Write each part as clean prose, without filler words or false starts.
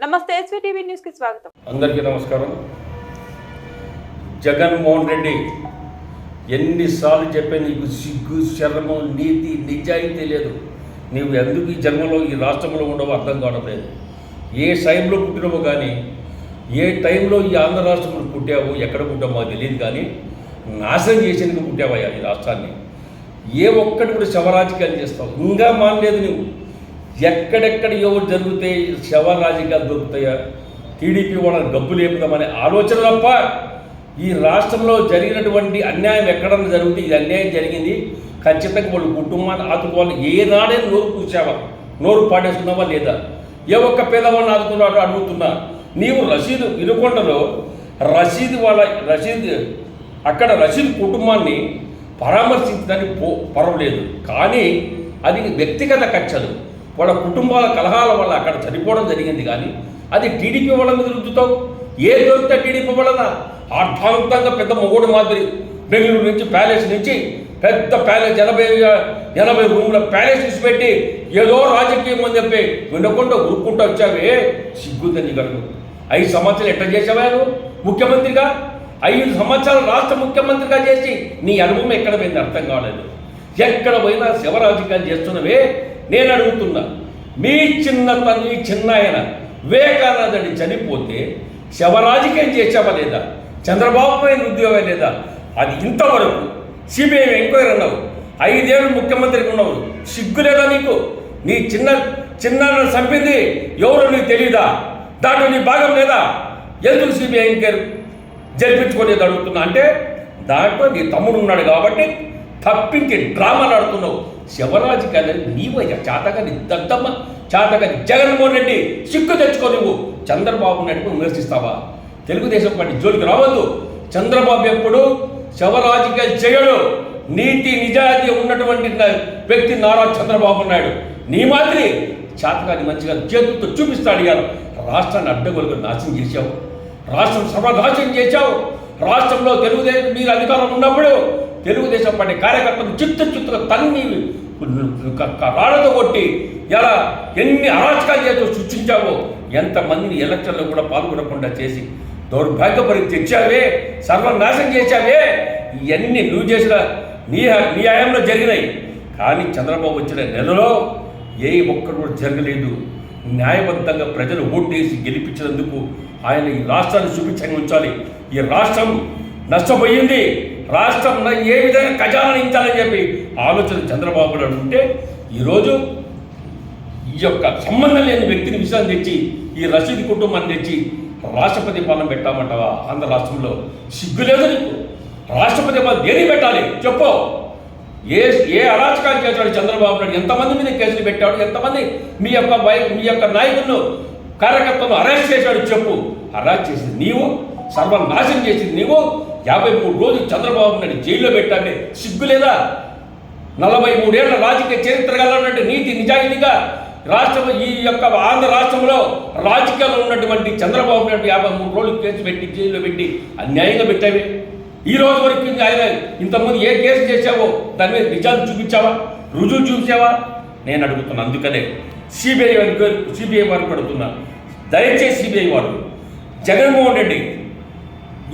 నమస్తే ఎస్వీటీవీ న్యూస్ కి స్వాగతం. అందరికీ నమస్కారం. జగన్మోహన్ రెడ్డి ఎన్నిసార్లు చెప్పే నీకు సిగ్గు శరమం నీతి నిజాయితీ లేదు. నీవు ఎందుకు ఈ జన్మలో ఈ రాష్ట్రంలో ఉండవో అర్థం కావడం లేదు. ఏ టైంలో పుట్టినవో కానీ ఏ టైంలో ఈ ఆంధ్ర రాష్ట్రంలో పుట్టావో ఎక్కడ పుట్టావో మాకు తెలియదు, కానీ నాశనం చేసేందుకు పుట్టావయ్యా ఈ రాష్ట్రాన్ని. ఏ ఒక్కటి కూడా శవరాజకీయాలు చేస్తావు, ఇంకా మానలేదు నువ్వు. ఎక్కడెక్కడ ఎవరు జరిగితే శవ రాజకీయాలు దొరుకుతాయా, టీడీపీ వాళ్ళని డబ్బు లేపుదామనే ఆలోచన తప్ప ఈ రాష్ట్రంలో జరిగినటువంటి అన్యాయం ఎక్కడన్నా జరిగితే ఇది అన్యాయం జరిగింది, ఖచ్చితంగా వాళ్ళు కుటుంబాన్ని ఆదుకోవాలి. ఏనాడే నోరు కూర్చావా, నోరు పాడేసుకున్నావా లేదా? ఏ ఒక్క పేదవాడిని ఆదుకున్నాడో అడుగుతున్నా. నీవు రషీద్ ఇరుకొండలో అక్కడ రషీద్ కుటుంబాన్ని పరామర్శించడానికి పర్వాలేదు, కానీ అది వ్యక్తిగత కక్షలు, వాళ్ళ కుటుంబాల కలహాల వల్ల అక్కడ చనిపోవడం జరిగింది. కానీ అది టీడీపీ వాళ్ళ మీద రుద్దుతావు. ఏ దొరికితే టీడీపీ వలన అర్థాంతంగా పెద్ద మొగోడు మాదిరి బెంగళూరు నుంచి ప్యాలెస్ నుంచి పెద్ద ప్యాలెస్ 80 రూమ్ల ప్యాలెస్ తీసి పెట్టి ఏదో రాజకీయం అని చెప్పి వినకుండా ఊరుకుంటూ వచ్చావే, సిగ్గుందని గడుగు. 5 సంవత్సరాలు ఎట్లా చేసావా నువ్వు ముఖ్యమంత్రిగా? 5 సంవత్సరాలు రాష్ట్ర ముఖ్యమంత్రిగా చేసి నీ అనుభవం ఎక్కడ పోయింది అర్థం కాలేదు. ఎక్కడ పోయినా శివరాజకీయాలు చేస్తున్నవే. నేను అడుగుతున్నా, మీ చిన్న ఆయన వివేకానందుడి చనిపోతే శవరాజకీయం చేసావా లేదా? చంద్రబాబు పైన ఉద్యోగం లేదా? అది ఇంతవరకు సిబిఐ ఎంక్వైరీ అన్నావు, 5 ఏళ్ళు ముఖ్యమంత్రిగా ఉన్నావు, సిగ్గు లేదా నీకు? నీ చిన్న చంపింది ఎవరో నీకు తెలీదా? దాంట్లో నీ భాగం లేదా? ఎందుకు సిబిఐ ఎంక్వైరీ జరిపించుకోలేదు అడుగుతున్నా. అంటే దాంట్లో నీ తమ్ముడు ఉన్నాడు కాబట్టి తప్పించి డ్రామాలు ఆడుతున్నావు. శివరాజకీయాలని నీవయ్యా చాతగాని దద్దమ్మ, చాతగాని జగన్మోహన్ రెడ్డి సిగ్గు తెచ్చుకో. నువ్వు చంద్రబాబు నాయుడు విమర్శిస్తావా? తెలుగుదేశం పార్టీ జోలికి రావద్దు. చంద్రబాబు ఎప్పుడు శివరాజకీయాలు చేయడు. నీతి నిజాయితీ ఉన్నటువంటి వ్యక్తి నారా చంద్రబాబు నాయుడు. నీ మాదిరి చాతగాని మంచిగా చేతులతో చూపిస్తాడు. ఇవాళ రాష్ట్రాన్ని అడ్డగోలుగా నాశనం చేశావు, రాష్ట్రం సర్వనాశనం చేశావు. రాష్ట్రంలో తెలుగుదేశం మీరు అధికారంలో ఉన్నప్పుడు తెలుగుదేశం పార్టీ కార్యకర్తలు చిత్తుగా తన్ని రాళ్లతో కొట్టి ఎలా ఎన్ని అరాచకాలు చేస్తూ సృష్టించావో, ఎంతమందిని ఎలక్షన్లో కూడా పాల్గొనకుండా చేసి దౌర్భాగ్యపరి తెచ్చావే, సర్వనాశనం చేశావే. ఇవన్నీ నువ్వు చేసిన నీ హయాంలో జరిగినాయి. కానీ చంద్రబాబు వచ్చిన నెలలో ఏ ఒక్కడు కూడా జరగలేదు. న్యాయబద్ధంగా ప్రజలు ఓటేసి గెలిపించినందుకు ఆయన ఈ రాష్ట్రాన్ని చూపించంగా ఉంచాలి. ఈ రాష్ట్రం నష్టపోయింది, రాష్ట్రం ఏ విధంగా ఖజానాన్ని ఇచ్చాలని చెప్పి ఆలోచన చంద్రబాబు నాయుడు ఉంటే ఈరోజు ఈ యొక్క సంబంధం లేని వ్యక్తిని విషయాన్ని తెచ్చి ఈ రషీద్ కుటుంబాన్ని తెచ్చి రాష్ట్రపతి పాలన పెట్టామంటావా? ఆంధ్ర రాష్ట్రంలో సిగ్గు లేదు నీకు? రాష్ట్రపతి పాలన దేని పెట్టాలి చెప్పు? ఏ అరాచకాలు చేశాడు చంద్రబాబు నాయుడు? ఎంతమంది మీద కేసులు పెట్టాడు? ఎంతమంది మీ యొక్క నాయకులను కార్యకర్తలను అరెస్ట్ చేశాడు చెప్పు? అరెస్ట్ చేసింది నీవు, సర్వనాశనం చేసింది నీవు. 53 రోజులు చంద్రబాబు నాయుడు జైల్లో పెట్టాలి, సిగ్గు లేదా? 43 ఏళ్ల రాజకీయ చరిత్ర గలన్నట్టు నీతి నిజాయితీగా ఈ యొక్క ఆంధ్ర రాష్ట్రంలో రాజకీయాల్లో ఉన్నటువంటి చంద్రబాబు నాయుడు 53 రోజులు కేసు పెట్టి జైల్లో పెట్టి అన్యాయంగా పెట్టావి. ఈ రోజు వరకు ఆయన ఇంతకుముందు ఏ కేసు చేశావో దాని మీద నిజాలు చూపించావా, రుజువు చూపించావా? నేను అడుగుతున్నా. అందుకనే సిబిఐ వారికి అడుగుతున్నా, దయచేసి సిబిఐ వారు జగన్మోహన్ రెడ్డి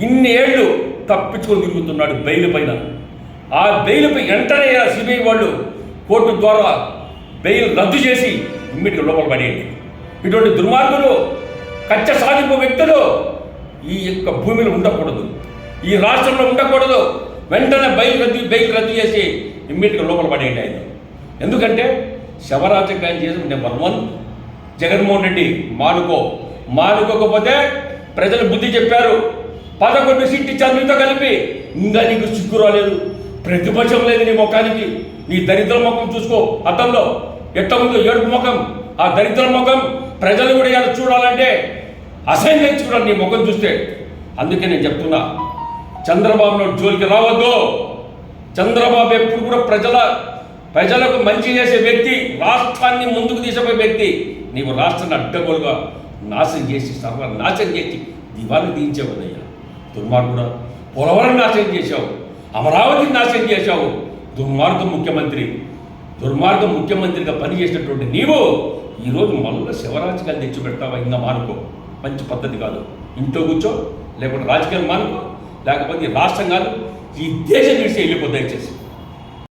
ఇన్ని ఏళ్ళు తప్పించుకొని తిరుగుతున్నాడు బెయిల్ పైన. ఆ బెయిల్పై వెంటనే సిబిఐ వాళ్ళు కోర్టు ద్వారా బెయిల్ రద్దు చేసి ఇమ్మీడియట్గా లోపల పడేయండి. ఇటువంటి దుర్మార్గులు, కచ్చ సాధింపు వ్యక్తులు ఈ యొక్క భూమిలో ఉండకూడదు, ఈ రాష్ట్రంలో ఉండకూడదు. వెంటనే బెయిల్ రద్దు చేసి ఇమ్మీడియట్గా లోపల పడేయండి ఆయన. ఎందుకంటే శవరాజకీయం చేసి నెంబర్ 1 జగన్మోహన్ రెడ్డి మానుకోకపోతే ప్రజలు బుద్ధి చెప్పారు. 11 సీట్లు ఇచ్చారు మీతో కలిపి. ఇంకా నీకు సిగ్గు రాలేదు, ప్రతిపక్షం లేదు నీ ముఖానికి. నీ దరిద్ర ముఖం చూసుకో అద్దంలో, ఎట్లా ఉందో ఏడుపు ముఖం. ఆ దరిద్ర ముఖం ప్రజలు కూడా ఇలా చూడాలంటే అసహ్యంగా చూడాలి నీ ముఖం చూస్తే. అందుకే నేను చెప్తున్నా, చంద్రబాబు నాయుడు జోలికి రావద్దు. చంద్రబాబు ఎప్పుడు కూడా ప్రజలకు మంచి చేసే వ్యక్తి, రాష్ట్రాన్ని ముందుకు తీసుకుపోయే వ్యక్తి. నీవు రాష్ట్రాన్ని అడ్డగోలుగా నాశనం చేసి సర్వనాశనం చేసి దివాళి తీయించేవదయ్యా. దుర్మార్గుడా, పోలవరం నాశనం చేశావు, అమరావతిని నాశనం చేశావు. దుర్మార్గం ముఖ్యమంత్రిగా పనిచేసినటువంటి నీవు ఈరోజు మళ్ళీ శివరాజకీయాలు తెచ్చి పెడతావా? ఇంకా మానుకో, మంచి పద్ధతి కాదు. ఇంట్లో కూర్చో, లేకపోతే రాజకీయాలు మానుకో, లేకపోతే ఈ రాష్ట్రం కాదు ఈ దేశం విడిచి వెళ్ళిపోతే దయచేసి.